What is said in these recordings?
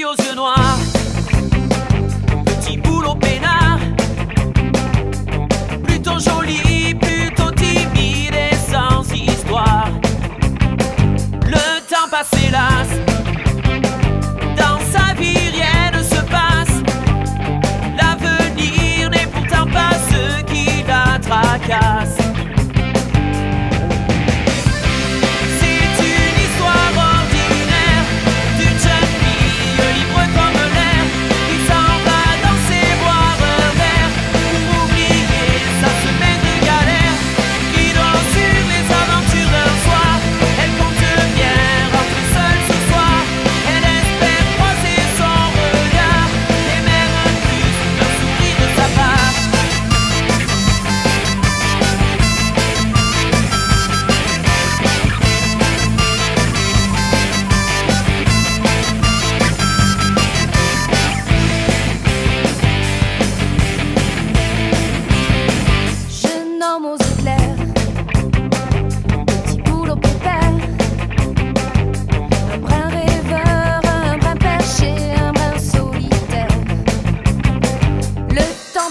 aux yeux noirs, petit boulot peinard, plutôt joli, plutôt timide et sans histoire. Le temps passe hélas, dans sa vie rien ne se passe. L'avenir n'est pourtant pas ce qui la tracasse.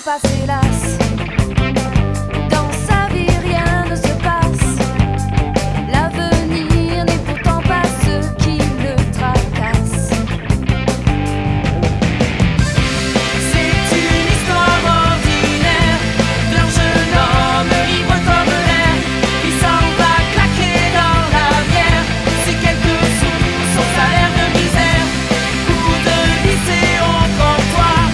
Passe hélas, dans sa vie rien ne se passe. L'avenir n'est pourtant pas ce qui le tracasse. C'est une histoire ordinaire d'un jeune homme libre comme l'air qui s'en va claquer dans la bière. C'est quelques sous, son salaire de misère, coup de lycée au comptoir.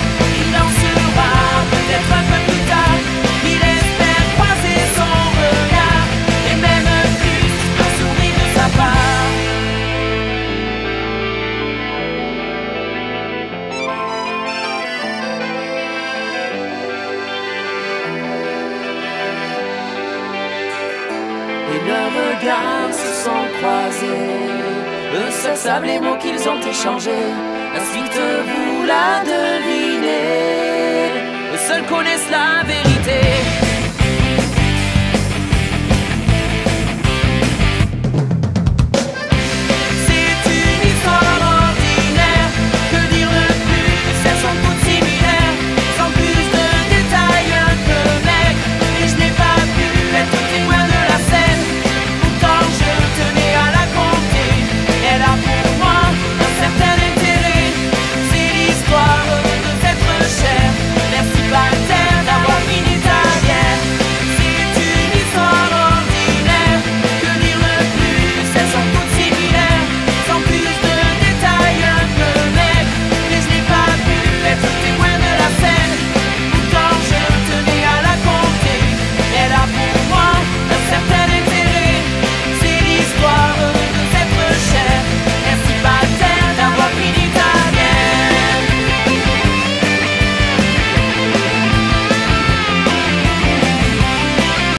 Il en sera peut-être un peu plus tard. Il espère croiser son regard et même plus un sourire de sa part. Et leurs regards se sont croisés, eux seuls savent les mots qu'ils ont échangés. La suite vous la devinez, eux seuls connaissent la vérité.